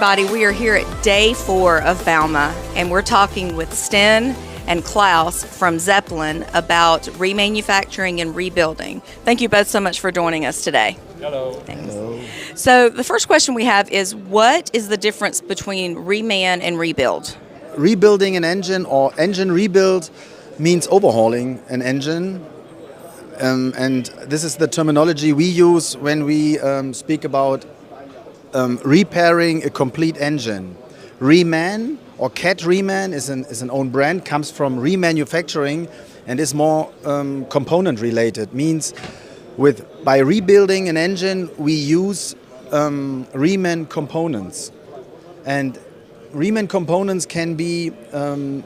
everybody. We are here at day 4 of Bauma, and we're talking with Sten and Klaus from Zeppelin about remanufacturing and rebuilding. Thank you both so much for joining us today. Hello. Thanks. Hello. So the first question we have is, what is the difference between reman and rebuild? Rebuilding an engine or engine rebuild means overhauling an engine. And this is the terminology we use when we speak about repairing a complete engine. Reman or Cat Reman is an own brand, comes from Remanufacturing and is more component related. Means by rebuilding an engine we use Reman components. And Reman components can be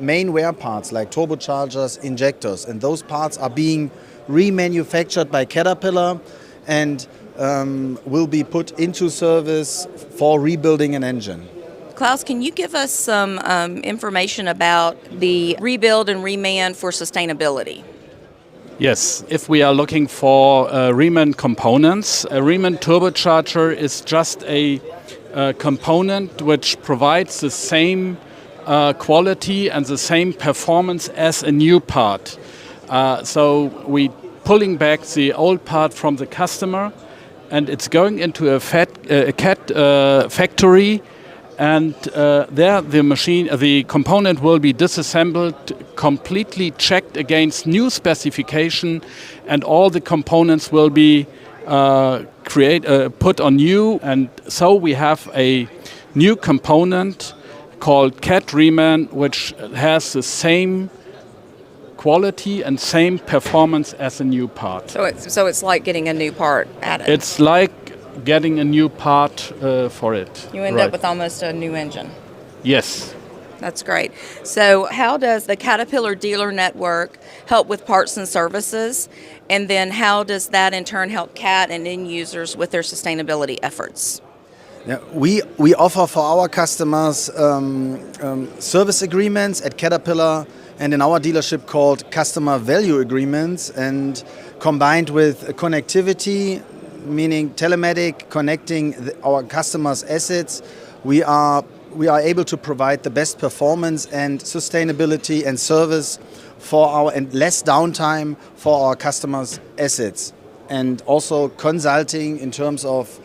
main wear parts like turbochargers, injectors, and those parts are being remanufactured by Caterpillar and will be put into service for rebuilding an engine. Klaus, can you give us some information about the rebuild and reman for sustainability? Yes, if we are looking for Reman components, a Reman turbocharger is just a component which provides the same quality and the same performance as a new part. So we pulling back the old part from the customer, and it's going into a Cat factory, and there the component will be disassembled, completely checked against new specification, and all the components will be put on new, and so we have a new component called Cat Reman, which has the same quality and same performance as a new part. So it's like getting a new part added. It's like getting a new part for it. You end up with almost a new engine. Yes. That's great. So how does the Caterpillar dealer network help with parts and services? And then how does that in turn help Cat and end users with their sustainability efforts? Yeah, we offer for our customers service agreements at Caterpillar and in our dealership called customer value agreements, and combined with connectivity, meaning telematic, connecting our customers' assets, we are able to provide the best performance and sustainability and service and less downtime for our customers' assets, and also consulting in terms of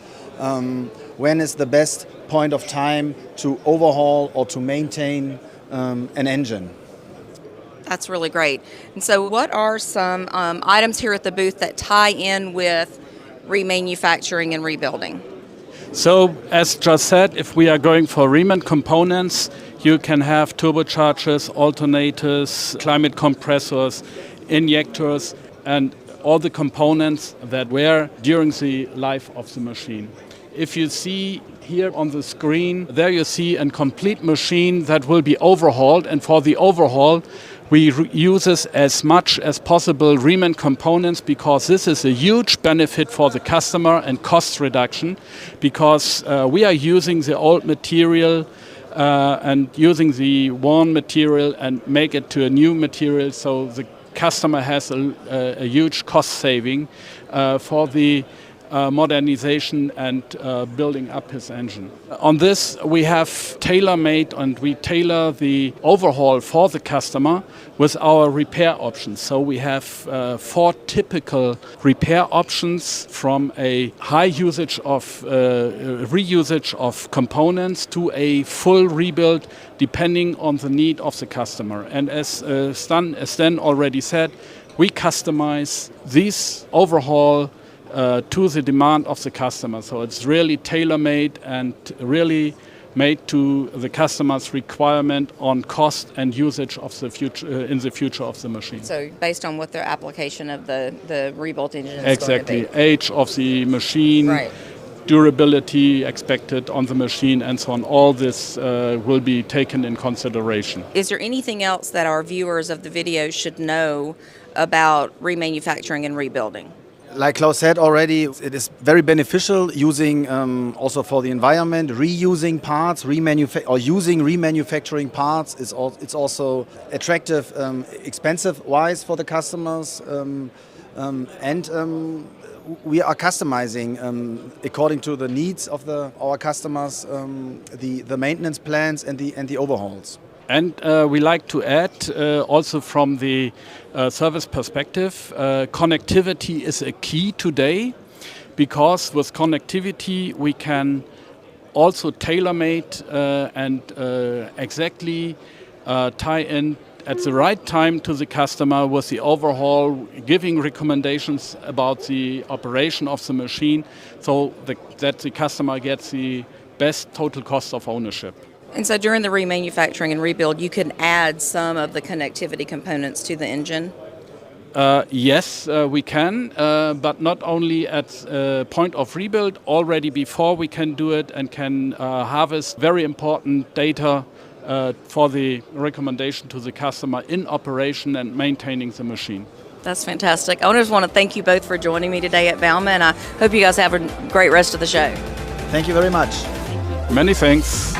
when is the best point of time to overhaul or to maintain an engine. That's really great. And so what are some items here at the booth that tie in with remanufacturing and rebuilding? So, as just said, if we are going for Reman components, you can have turbochargers, alternators, climate compressors, injectors, and all the components that were during the life of the machine. If you see here on the screen, there you see a complete machine that will be overhauled, and for the overhaul we use as much as possible Reman components, because this is a huge benefit for the customer and cost reduction, because we are using the old material and using the worn material and make it to a new material, so the customer has a huge cost saving for the modernization and building up his engine. On this, we have tailor-made, and we tailor the overhaul for the customer with our repair options. So we have 4 typical repair options, from a high usage of reusage of components to a full rebuild, depending on the need of the customer. And as Stan already said, we customize this overhaul to the demand of the customer. So it's really tailor-made and really made to the customer's requirement on cost and usage of the future in the future of the machine. So based on what their application of the rebuilt engine is exactly. going to be. Age of the machine, right. Durability expected on the machine, and so on. All this will be taken in consideration. Is there anything else that our viewers of the video should know about remanufacturing and rebuilding? Like Klaus said already, it is very beneficial using also for the environment, reusing parts, using remanufacturing parts. It's also attractive, expensive-wise for the customers, and we are customizing according to the needs of our customers, the maintenance plans and the overhauls. And we like to add, also from the service perspective, connectivity is a key today, because with connectivity we can also tailor-made and exactly tie in at the right time to the customer with the overhaul, giving recommendations about the operation of the machine, so that the customer gets the best total cost of ownership. And so during the remanufacturing and rebuild, you can add some of the connectivity components to the engine? Yes, we can, but not only at point of rebuild. Already before we can do it and can harvest very important data for the recommendation to the customer in operation and maintaining the machine. That's fantastic. I just want to thank you both for joining me today at Bauma, and I hope you guys have a great rest of the show. Thank you very much. Many thanks.